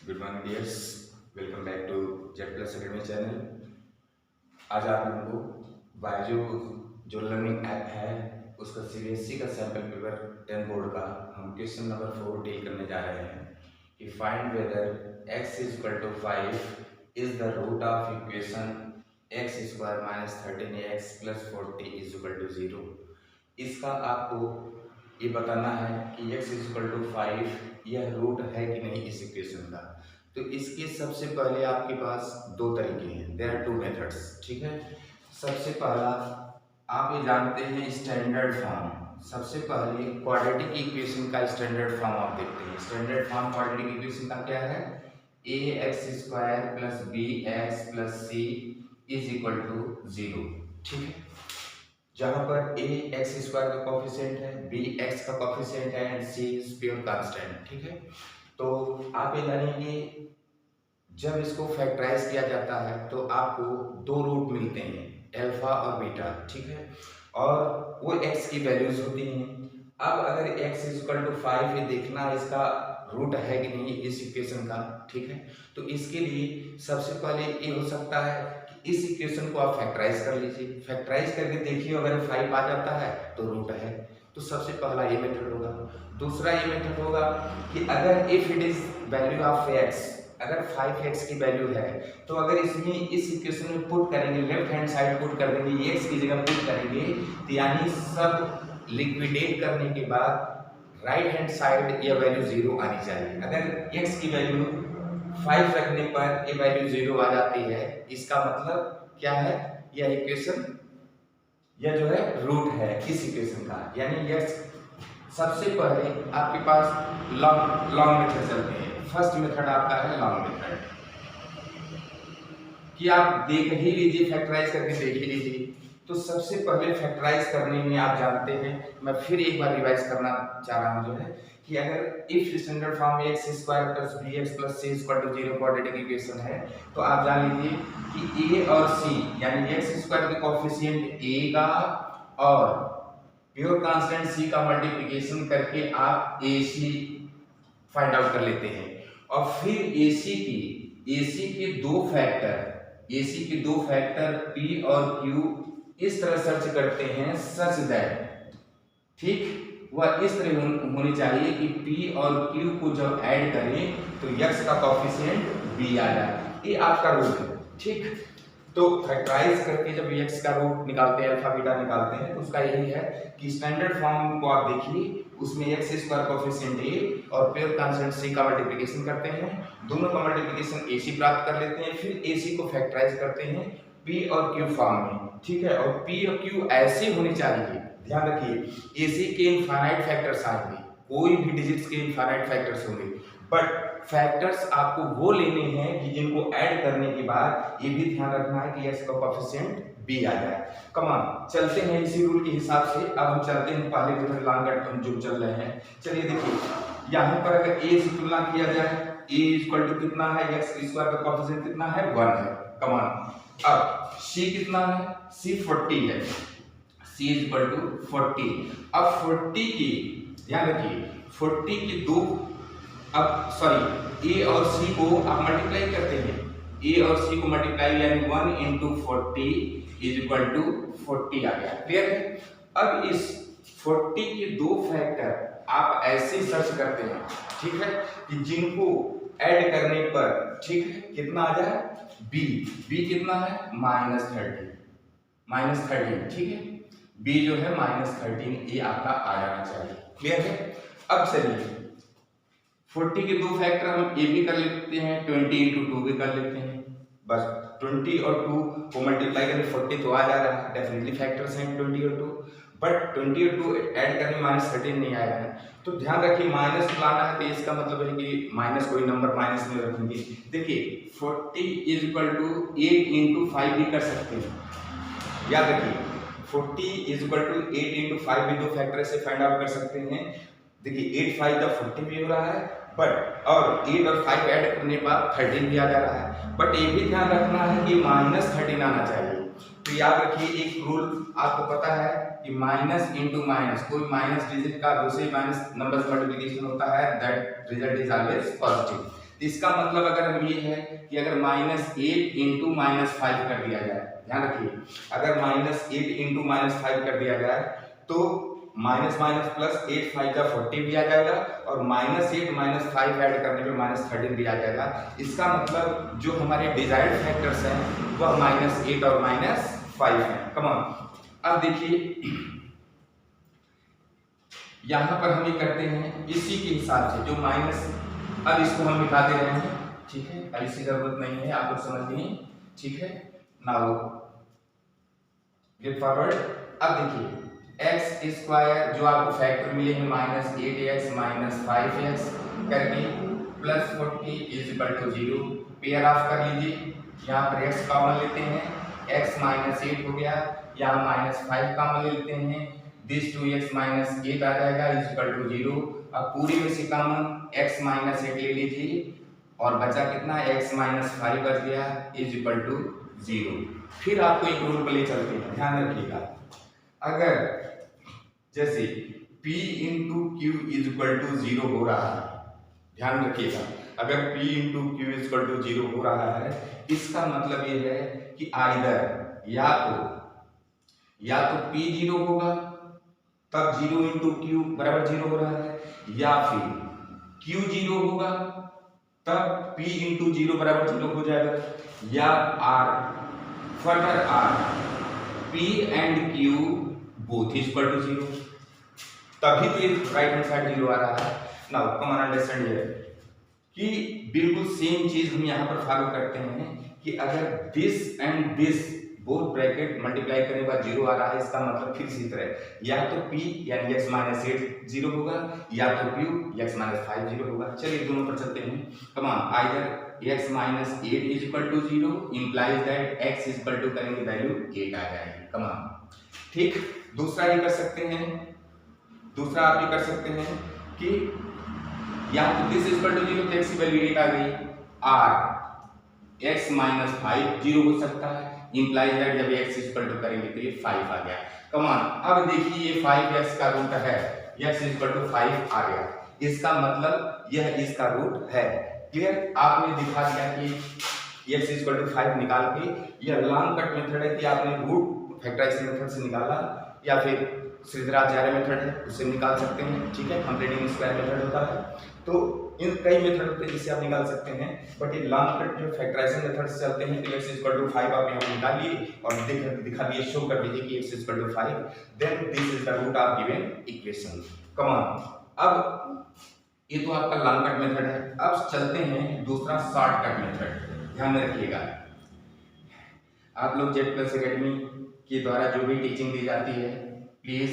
Good morning dears, welcome back to Z Plus Academy channel. आज आप लोगों को बायजू जो लर्निंग ऐप है उसका सीबीएसई का सैम्पल पेपर 10 बोर्ड का हम क्वेश्चन नंबर 4 डील करने जा रहे हैं कि find whether x is equal to 5 is the root of equation x square minus 13x plus 40 is equal to 0। इसका आपको ये बताना है कि x इज इक्वल टू 5 यह रूट है कि नहीं इस इक्वेशन का। तो इसके सबसे पहले आपके पास दो तरीके हैं, देयर आर टू मेथड्स। ठीक है, सबसे पहला आप ये जानते हैं स्टैंडर्ड फॉर्म। सबसे पहले क्वाड्रेटिक इक्वेशन का स्टैंडर्ड फॉर्म आप देखते हैं। स्टैंडर्ड फॉर्म क्वाड्रेटिक इक्वेशन का क्या है? A x square plus b x plus c is equal to 0। ठीक है, जहां पर ए एक्स स्क्वायर का कॉफिशिएंट है, बी एक्स का कॉफिशिएंट है and c is pure constant. ठीक है, तो आप ये जानेंगे जब इसको फैक्टराइज किया जाता है तो आपको दो रूट मिलते हैं, अल्फा और बीटा। ठीक है, और वो एक्स की वैल्यूज होती हैं। अब अगर x इक्वल टू 5 ये देखना इसका रूट है कि नहीं इस इक्वेशन का। ठीक है, तो इसके लिए सबसे पहले ये हो सकता है कि इस इक्वेशन को आप फैक्टराइज कर लीजिए। फैक्टराइज करके देखिए अगर 5 आ जाता है तो रूट है। तो सबसे पहला ये मेथड होगा। दूसरा ये मेथड होगा कि अगर if it is value of x, अगर 5x की वैल्यू है तो अगर इसमें इस इक्वेशन में पुट करेंगे, लेफ्ट हैंड साइड पुट कर देंगे, x की जगह पुट करेंगे, तो यानी सब लिक्विडेट करने के बाद राइट हैंड साइड ये वैल्यू 0 आनी चाहिए। अगर x की वैल्यू 5 रखने पर ये वैल्यू 0 आ जाती है, इसका मतलब क्या है? यह इक्वेशन यह जो है रूट है इस इक्वेशन का। यानी यह सबसे पहले आपके पास लॉन्ग मेथड चलते हैं। फर्स्ट मेथड आपका है लॉन्ग मेथड कि आप देख ही लीजिए, फैक्टराइज करके देख ही लीजिए। तो सबसे पहले फैक्टराइज करने में आप जानते हैं, मैं फिर एक बार रिवाइज करना चाह रहा हूं जो है कि अगर इफ स्टैंडर्ड फॉर्म में x square plus bx plus c equal to 0 quadratic equation है तो आप जान लीजिए कि a और c यानी x स्क्वायर के कोएफिशिएंट a का और प्योर कांस्टेंट c का मल्टीप्लिकेशन करके आप ac फाइंड आउट कर लेते हैं। और फिर AC के दो फैक्टर P और Q इस तरह सर्च करते हैं, सच दैट ठीक वह इस तरह होनी चाहिए कि P और Q को जब ऐड करें तो x का कोएफिशिएंट B आ जाए। ये आपका रूट है। ठीक, तो फैक्टराइज करके जब x का रूट निकालते हैं, अल्फा बीटा निकालते हैं, तो उसका यही है कि स्टैंडर्ड फॉर्म को आप देखिए, उसमें x स्क्वायर कोएफिशिएंट a और प्योर कांस्टेंट c का मल्टीप्लिकेशन करते हैं, दोनों का मल्टीप्लिकेशन ac प्राप्त कर लेते हैं, फिर ac को फैक्टराइज करते हैं p और q फॉर्म में। ठीक है, और p और q ऐसे होने चाहिए, ध्यान रखिए ac के इनफाइनाइट फैक्टर्स आएंगे, कोई भी डिजिट्स के इनफाइनाइट फैक्टर्स होंगे, बट फैक्टर्स आपको वो लेने हैं कि जिनको ऐड करने के बाद ये भी ध्यान रखना है कि x का कोएफिशिएंट b आ जाए। कमान चलते हैं इसी रूल के हिसाब से। अब हम चलते हैं पहले मेथड लॉन्ग कट जो चल रहे हैं। चलिए देखिए, यहाँ पर अगर a से तुलना किया जाए, a इक्वल टू कितना है, x स्क्वायर का कोएफिशिएंट कितना है, 1 है। कमान अब c कितना है, c 40 है, c इक्वल टू 40। अब 40 की ध्यान रखिए, 40 की दो, अब सॉरी a और c को आप मल्टीप्लाई करते हैं, a और c को मल्टीप्लाई यानी 1 इंटू 40 इज इक्वल टू 40 आ गया। क्लियर है? अब इस 40 के दो फैक्टर आप ऐसे सर्च करते हैं, ठीक है, कि जिनको ऐड करने पर ठीक है कितना आ जाए, b कितना है, -13, ठीक है, b जो है -13 ये आपका आ जाना चाहिए। क्लियर है? अब चलिए 40 के दो फैक्टर हम ये भी कर लेते हैं, 20 इंटू 2 भी कर लेते हैं। बस 20 और 2 को मल्टीप्लाई करें 40 तो आ जा रहा है, डेफिनेटली फैक्टर्स हैं 20 और 2, बट 20 और 2 ऐड करने -13 नहीं आया है। तो ध्यान रखिए माइनस लाना है तो इसका मतलब है कि माइनस कोई नंबर माइनस में रखेंगे। देखिए 40 इज इक्वल टू 8 इंटू 5 भी कर सकते हैं, याद रखिए 40 इज इक्वल टू 8 इंटू 5 भी दो फैक्टर से फाइंड आउट कर सकते हैं। देखिए 8 5 का 40 भी हो रहा है, बट और 8 और 5 ऐड करने पर 13 भी आ जा रहा है, बट ये भी ध्यान रखना है कि -13 आना चाहिए। तो याद रखिए एक रूल आपको पता है कि माइनस इंटू माइनस, कोई माइनस डिजिट का दूसरे माइनस नंबर मल्टीप्लिकेशन होता है, that result is always positive. इसका मतलब अगर हम ये है कि अगर -8 इंटू -5 कर दिया जाए, ध्यान रखिए, अगर -8 इंटू -5 कर दिया जाए तो माइनस माइनस प्लस 8 5 का 40 भी आ जाएगा और -8 -5 ऐड करने पे -13 भी आ जाएगा। इसका मतलब जो हमारे डिजायर्ड फैक्टर्स हैं वह -8 और -5 है। कम ऑन, अब देखिए यहां पर हम ये करते हैं इसी के हिसाब से जो माइनस, अब इसको हम मिटा दे रहे हैं, ठीक है, अब इसकी जरूरत नहीं है, आप लोग समझ लिए, ठीक है। नाउ गेट फॉरवर्ड, अब देखिए एक्स स्क्वायर जो आपको फैक्टर मिले हैं -8x -5x करके plus 40 is equal to 0, pair of कर लीजिए, यहाँ पर x कॉमन लेते हैं, x -8 हो गया, यहाँ -5 कॉमन लेते हैं, दिस 2x -8 आ जाएगा इज इक्वल टू 0। अब पूरी में से कॉमन x -8 ले लीजिए और बचा कितना, x -5 बच गया इज इक्वल टू 0। फिर आपको एक रूल पर ले चलते हैं, ध्यान रखिएगा, अगर जैसे p into q is equal to 0 हो रहा है, ध्यान रखिएगा, अगर p into q is equal to 0 हो रहा है, इसका मतलब ये है कि आइदर या तो p 0 होगा तब 0 इंटू क्यू बराबर 0 हो रहा है, या फिर q 0 होगा तब p इंटू 0 बराबर 0 हो जाएगा, या r further r p and q both is equal to 0, तभी तो ये राइट हैंड साइड 0 आ रहा है। Now come on understand here कि बिल्कुल सेम चीज हम यहाँ पर फॉलो करते हैं कि अगर this and this both bracket multiply करने के बाद 0 आ रहा है, इसका मतलब फिर इसी तरह या तो p यानी x -8 0 होगा या तो q x -5 0 होगा। चलिए दोनों पर चलते हैं, come on, either x -8 is equal to 0 implies that x is equal to करेंगे वैल्यू 8 आ जाएगी। कम ऑन, ठीक। दूसरा ये कर सकते हैं, दूसरा आप ये कर सकते हैं कि या तो दिस इज इक्वल टू 0 तो x की वैल्यू 8 आ गई, r x -5 0 हो सकता है, इंप्लाइज दैट जब x इज इक्वल टू करेंगे तो ये 5 आ गया। कम ऑन, अब देखिए ये 5x का रूट है, x इज इक्वल टू 5 आ गया, इसका मतलब यह इसका रूट है। क्लियर, आपने दिखा दिया कि x इज इक्वल टू 5 निकाल के, यह लॉन्ग कट मेथड है कि आपने रूट फैक्टराइजेशन मेथड से निकाला या फिर श्रीधराचार्य मेथड है उससे निकाल सकते हैं, ठीक है, कंप्लीटिंग स्क्वायर मेथड होता है, तो इन कई मेथड होते हैं जिससे आप निकाल सकते हैं, बट ये लॉन्ग कट जो फैक्टराइजेशन मेथड से चलते हैं तो x इज इक्वल टू 5 आप यहाँ निकालिए और दिखा दिए, शो कर दीजिए कि x is equal to 5, then this is the root of given equation. Come on, अब ये तो आपका लॉन्ग कट मेथड है, अब चलते हैं दूसरा शॉर्टकट मेथड। ध्यान रखिएगा, आप लोग जेड प्लस एकेडमी के द्वारा जो भी टीचिंग दी जाती है, प्लीज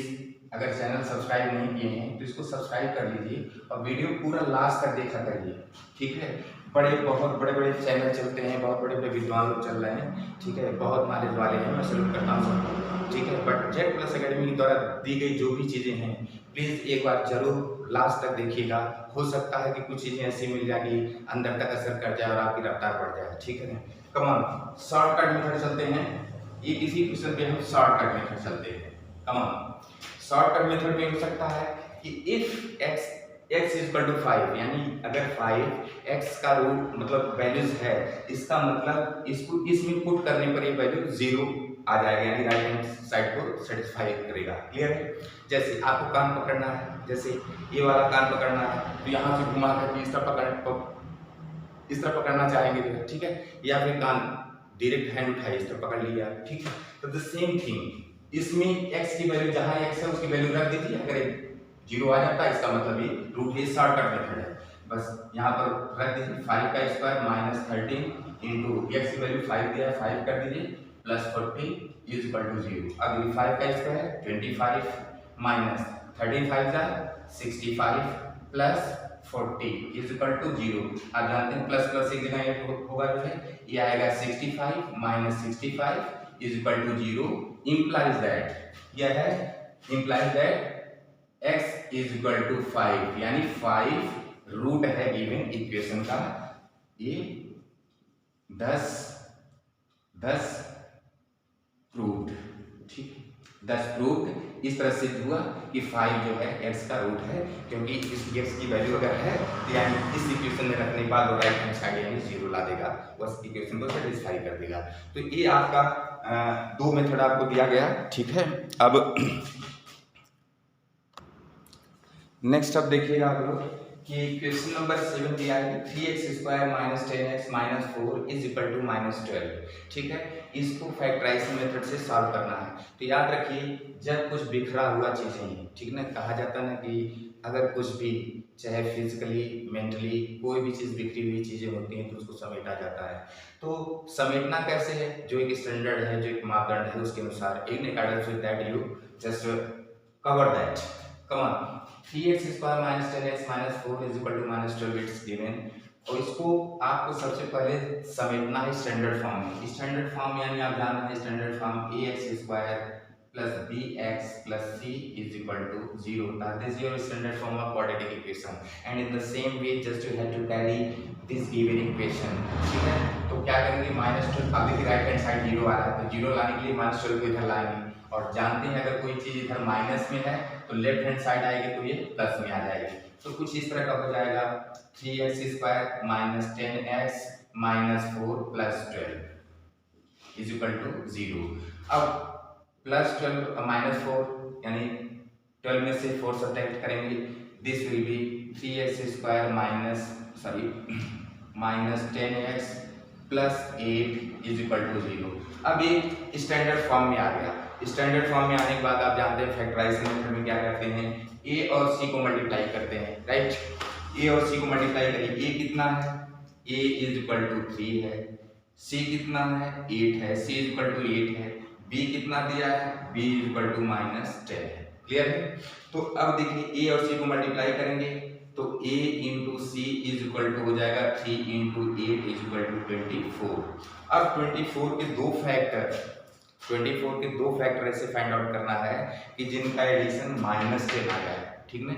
अगर चैनल सब्सक्राइब नहीं किए हैं तो इसको सब्सक्राइब कर लीजिए और वीडियो पूरा लास्ट तक देखा करिए, ठीक है। बहुत बड़े बड़े चैनल चलते हैं, बहुत बड़े बड़े विद्वान लोग चल रहे हैं, ठीक है, बहुत नॉलेज वाले हैं, मैं सैल्यूट करता हूँ सबको, ठीक है, बट जेड प्लस एकेडमी के द्वारा दी गई जो भी चीज़ें हैं प्लीज़ एक बार जरूर लास्ट तक देखिएगा, हो सकता है कि कुछ चीज़ें ऐसी मिल जाएगी अंदर तक असर कर जाए और आपकी रफ्तार बढ़ जाए, ठीक है ना। कम ऑन, शॉर्टकट मेथड चलते हैं, ये किसी क्वेश्चन पे हम शॉर्टकट मेथड चलते हैं। कम ऑन, शॉर्टकट मेथड में हो सकता है कि if x is equal to 5, यानी अगर 5 x का रूट मतलब वैल्यूज है, इसका मतलब इसको इसमें पुट करने पर ये वैल्यू 0 आ जाएगा, यानी राइट हैंड साइड को सेटिस्फाई करेगा। क्लियर है, जैसे आपको कान पकड़ना है, जैसे ये वाला कान पकड़ना है तो यहाँ से घुमा करके इस तरह पकड़ना चाहेंगे, ठीक है, या फिर कान डायरेक्ट हैंड उठाइए इस तरह पकड़ लिया, ठीक है। तो द सेम थिंग इसमें x की वैल्यू जहां x है उसकी वैल्यू रख दीजिए, अगर 0 आ जाता है इसका मतलब ये रूट ये शॉर्टकट मेथड है, बस यहाँ पर रख दीजिए 5 का स्क्वायर -13 इंटू x की वैल्यू 5 दिया है 5 कर दीजिए प्लस 40 इज इक्वल टू 0। अब ये 5 का स्क्वायर 25 माइनस 13 5 जा 65 प्लस 40 इज इक्वल टू 0। आप जानते हैं प्लस प्लस एक जगह ये होगा जो है ये आएगा 65 minus 65 is equal to 0, implies that यह है implies that x is equal to 5, यानी 5 रूट है गिवन इक्वेशन का, ये 10 प्रूव्ड, ठीक, 10 प्रूव्ड इस तरह सिद्ध हुआ कि 5 जो है x का रूट है, क्योंकि इस x की वैल्यू अगर है तो यानी इस इक्वेशन में रखने के बाद वो राइट हैंड साइड यानी 0 ला देगा, बस इक्वेशन को सेटिस्फाई कर देगा। तो ये आपका 2 मेथड आपको दिया गया, ठीक है। अब नेक्स्ट अब देखिएगा आप लोग कि क्वेश्चन नंबर 7 दिया है 3x² - 10x - 4 is equal to -12, ठीक है। इसको फैक्टराइजेशन मेथड से सॉल्व करना है। तो याद रखिए जब कुछ बिखरा हुआ चीज़ें हैं, ठीक ना, कहा जाता ना कि अगर कुछ भी चाहे फिजिकली मेंटली कोई भी चीज़ बिखरी हुई चीज़ें होती हैं तो उसको समेटा जाता है। तो समेटना कैसे है, जो एक स्टैंडर्ड है, जो एक मापदंड है उसके अनुसार in accordance with that you just cover that. Come on 3x² - 10x - 4 is equal to -12 it's given. और इसको आपको सबसे पहले समेटना है स्टैंडर्ड फॉर्म में। स्टैंडर्ड फॉर्म यानी आप जान रहे हैं standard form ax² plus bx plus c is equal to 0. That is your standard form of quadratic equation. And in the same way, just you have to carry this given equation. ठीक है, तो क्या करेंगे -12, अब देखिए right hand side 0 आ रहा है तो 0 लाने के लिए -12 को इधर लाएंगे, और जानते हैं अगर कोई चीज इधर माइनस में है तो लेफ्ट हैंड साइड आएगी तो ये प्लस में आ जाएगी। तो कुछ इस तरह का हो जाएगा 3x² - 10x - 4 + 12 is equal to 0। अब +12 - 4 यानी 12 में से 4 सब्ट्रैक्ट करेंगे, this will be 3x² -10x + 8 is equal to 0। अब ये स्टैंडर्ड फॉर्म में आ गया। स्टैंडर्ड फॉर्म में आने के बाद आप जानते हैं फैक्टराइजेशन मेथड में क्या करते हैं, a और c को मल्टीप्लाई करते हैं, राइट। a और c को मल्टीप्लाई करिए, a कितना है, a इज इक्वल टू 3 है, c कितना है 8 है, c इज इक्वल टू 8 है, b कितना दिया है, b इज इक्वल टू -10 है। क्लियर है। तो अब देखिए a और c को मल्टीप्लाई करेंगे तो a into c is equal to हो जाएगा 3 इंटू 8 इज इक्वल टू 24। अब 24 के दो फैक्टर ऐसे फाइंड आउट करना है कि जिनका एडिशन -10 आ जाए, ठीक ना।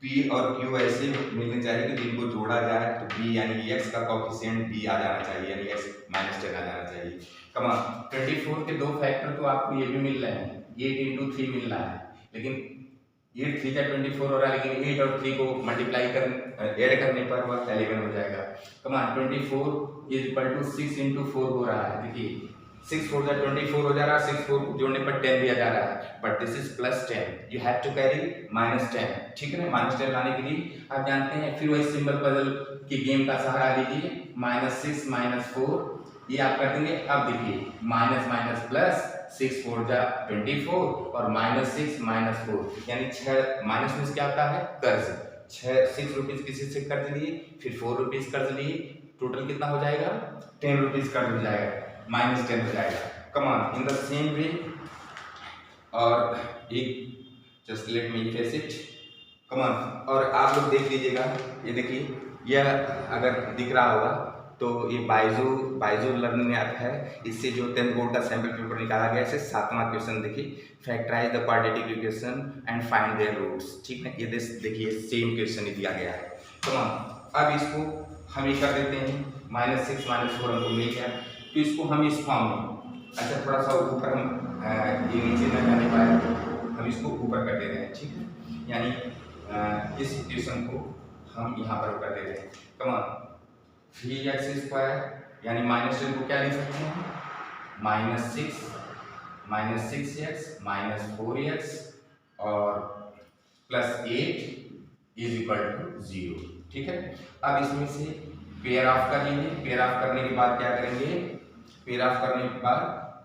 p और q ऐसे मिलने चाहिए कि जिनको जोड़ा जाए तो b यानी x का कोएफिशिएंट b आ जाना चाहिए, यानी x -10 आ जाना चाहिए। कमा 24 के दो फैक्टर तो आपको ये भी मिल रहे हैं, 8 इंटू 3 मिल रहा है, लेकिन 8 3 का 24 हो रहा है, लेकिन 8 और 3 को मल्टीप्लाई ऐड करने पर वह 11 हो जाएगा। कमा 24 इज इक्वल टू 6 इंटू 4 हो रहा है, देखिए 6 4 जा 24 हो जा रहा है, 6 4 जोड़ने पर 10 दिया जा रहा है, but this is +10, you have to carry -10, ठीक है ना। -10 लाने के लिए आप जानते हैं फिर वही सिंबल पजल की गेम का सहारा लीजिए, -6 - 4 ये आप कर देंगे। अब देखिए माइनस माइनस प्लस 6 4 जा 24 और -6 - 4 यानी 6 माइनस में क्या आता है कर्ज, 6 रुपीज किसी से कर्ज लिए, फिर 4 रुपीज कर्ज लिए, टोटल कितना हो जाएगा 10 रुपीज कर्ज हो जाएगा, -10 हो जाएगा। Come on in the same way, और एक just let me face it, come on. और आप लोग देख लीजिएगा, ये देखिए यह अगर दिख रहा होगा तो ये बाइजू लर्निंग ऐप है, इससे जो 10th बोर्ड का सैंपल पेपर निकाला गया है, 7वां क्वेश्चन देखिए, factorise the quadratic equation and find their roots, ठीक है। ये देखिए सेम क्वेश्चन ही दिया गया है। तो अब इसको हम ये कर देते हैं, -6 - 4 हमको मिल गया, तो इसको हम इस फॉर्म में, अच्छा थोड़ा सा ऊपर हम ये नीचे न जाने पाए, हम इसको ऊपर कर दे रहे हैं, ठीक है। यानी इस इक्वेशन को हम यहाँ पर कर दे रहे हैं। कम 3x² यानी -10 को क्या लिख सकते हैं, -6x -4x और +8 इज इक्वल टू 0, ठीक है। अब इसमें से पेयर ऑफ कर लेंगे, पेयर ऑफ करने के बाद क्या करेंगे, पेयर ऑफ करने के बाद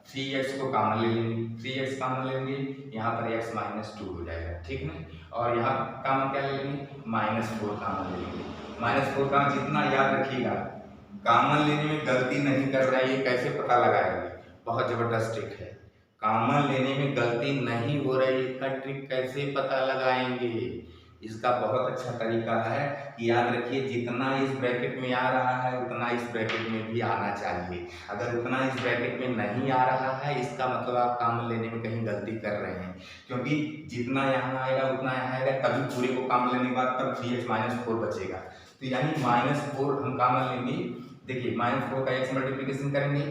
3x को कॉमन ले लेंगे, 3x कॉमन लेंगे, यहाँ पर x -2 हो जाएगा, ठीक ना। और यहाँ कॉमन क्या ले लेंगे, -4 कॉमन ले लेंगे। -4 का जितना याद रखिएगा, कॉमन लेने में गलती नहीं कर रहा है, ये कैसे पता लगाएंगे, बहुत जबरदस्त ट्रिक है। कॉमन लेने में गलती नहीं हो रही, इसका ट्रिक कैसे पता लगाएंगे, इसका बहुत अच्छा तरीका है। याद रखिए जितना इस ब्रैकेट में आ रहा है उतना इस ब्रैकेट में भी आना चाहिए, अगर उतना इस ब्रैकेट में नहीं आ रहा है इसका मतलब आप कॉमन लेने में कहीं गलती कर रहे हैं, क्योंकि जितना यहाँ आएगा उतना यहाँ आएगा, तभी पूरे को कॉमन लेने के बाद तब 3x -4 बचेगा। तो यानी -4 हम कॉमन लेंगे, देखिए -4 का x मल्टीप्लिकेशन करेंगे,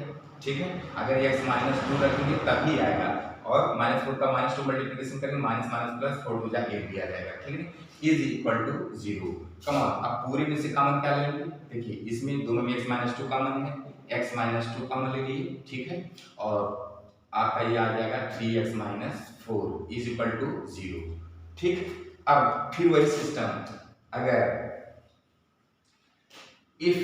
ठीक है। अगर x -2 रखेंगे तभी आएगा, और -4 का -2 मल्टीप्लिकेशन करेंगे, माइनस माइनस प्लस 4 2 जा 8 भी आ जाएगा, ठीक है। Is equal to 0। Come on, अब पूरे में से कॉमन क्या लेंगे, देखिए इसमें दोनों में x-2 कॉमन है, x-2 कॉमन ले लीजिए, ठीक है। और आपका ये आ जाएगा 3x-4 इज इक्वल टू 0, ठीक। अब फिर वही सिस्टम, अगर if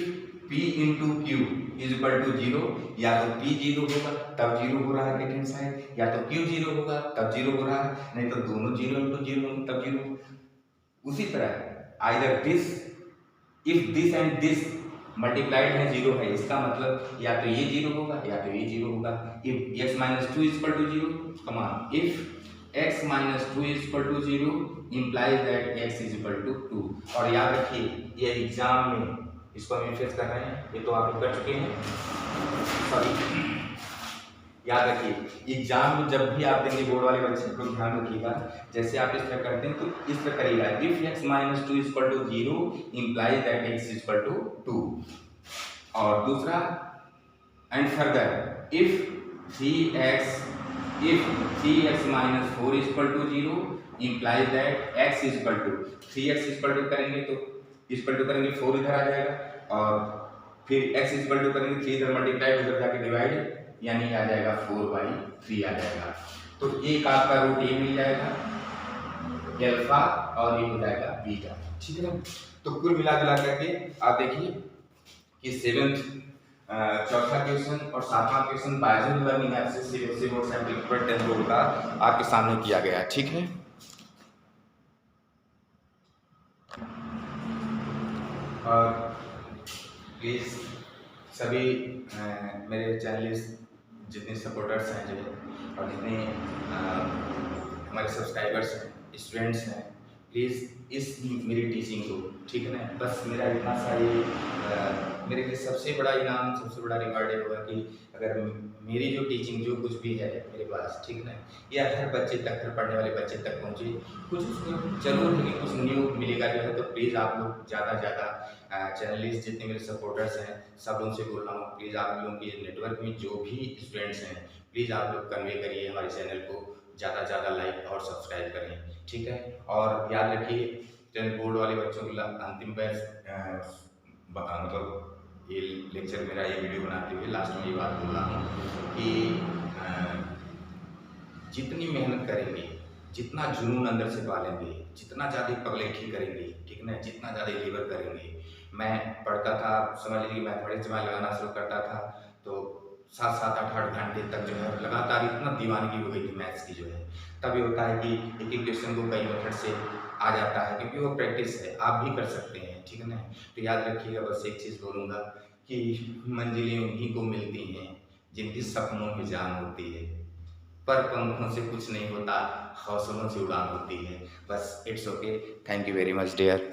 P into q is equal to 0, या तो P 0 होगा तब 0 हो रहा है राइट हैंड साइड, या तो Q 0 होगा तब 0 हो रहा है, नहीं तो दोनों 0 इंटू 0 होंगे तब 0। उसी तरह either this, if this and this multiplied है 0 है, इसका मतलब या तो ये 0 होगा या तो ये 0 होगा। If x-2 is equal to 0, come on, if x-2 is equal to 0 implies that x is equal to 2। और याद रखिए ये एग्जाम में इसको हम फेस कर रहे हैं, ये तो आप लोग कर चुके हैं, सॉरी। याद रखिए एग्जाम में जब भी आप देंगे, बोर्ड वाले बच्चे लोग ध्यान रखिएगा, जैसे आप इस तरह करते हैं तो इस तरह करिएगा, if x-2 is equal to 0 implies that x is equal to 2। और दूसरा, and further if 3x-4 is equal to 0 implies that x is equal to 3x is equal to करेंगे तो इक्वल टू करेंगे 4 इधर आ जाएगा, और फिर x इक्वल टू करेंगे 3 इधर मल्टीप्लाई उधर जाके डिवाइड, यानी आ जाएगा 4/3 आ जाएगा। तो एक आपका रूट ए मिल जाएगा अल्फा और ये हो जाएगा बीटा, ठीक है ना। तो कुल मिला जुला करके आप देखिए कि चौथा क्वेश्चन और 7वां क्वेश्चन बायजूल लर्निंग ऐप से CBSE board sample paper 10 board का आपके सामने किया गया, ठीक है। और प्लीज़ सभी मेरे चैनल जितने सपोर्टर्स हैं जो और जितने हमारे सब्सक्राइबर्स हैं, स्टूडेंट्स हैं, प्लीज़ इस मेरी टीचिंग को, ठीक है ना, बस मेरा इतना सा ये मेरे लिए सबसे बड़ा इनाम, सबसे बड़ा रिवार्ड ये होगा कि अगर मेरी जो टीचिंग जो कुछ भी है मेरे पास, ठीक है ना, या हर बच्चे तक, हर पढ़ने वाले बच्चे तक पहुँचे, कुछ उसमें जरूर लेकिन कुछ न्यू मिलेगा जो है। तो प्लीज़ आप लोग ज़्यादा से ज़्यादा चैनलिस्ट जितने मेरे सपोर्टर्स हैं सब उनसे बोल रहा हूँ, प्लीज़ आप लोगों के नेटवर्क में जो भी स्टूडेंट्स हैं, प्लीज़ आप लोग कन्वे करिए हमारे चैनल को, ज़्यादा से ज़्यादा लाइक और सब्सक्राइब करें, ठीक है। और याद रखिए 10 बोर्ड वाले बच्चों के लिए अंतिम बैच मतलब ये लेक्चर मेरा ये वीडियो बनाते हुए लास्ट में ये बात बोल रहा हूँ कि जितनी मेहनत करेंगे, जितना जुनून अंदर से पालेंगे, जितना ज़्यादा पगलेठी करेंगे, ठीक ना, जितना ज़्यादा लेबर करेंगे। मैं पढ़ता था, समझ लीजिए मैथमेटिक्स में लगाना शुरू करता था तो 7-7 8-8 घंटे तक जो है लगातार इतना दीवानगी हो गई थी मैथ्स की जो है। तभी होता है कि एक एक क्वेश्चन को कई मेथड से आ जाता है, क्योंकि वो प्रैक्टिस है, आप भी कर सकते हैं, ठीक है ना। तो याद रखिएगा, बस एक चीज़ बोलूँगा कि मंजिलें उन्हीं को मिलती हैं जिनकी सपनों में जान होती है, पर पंखों से कुछ नहीं होता, हौसलों से उड़ान होती है। बस it's okay, thank you very much dear.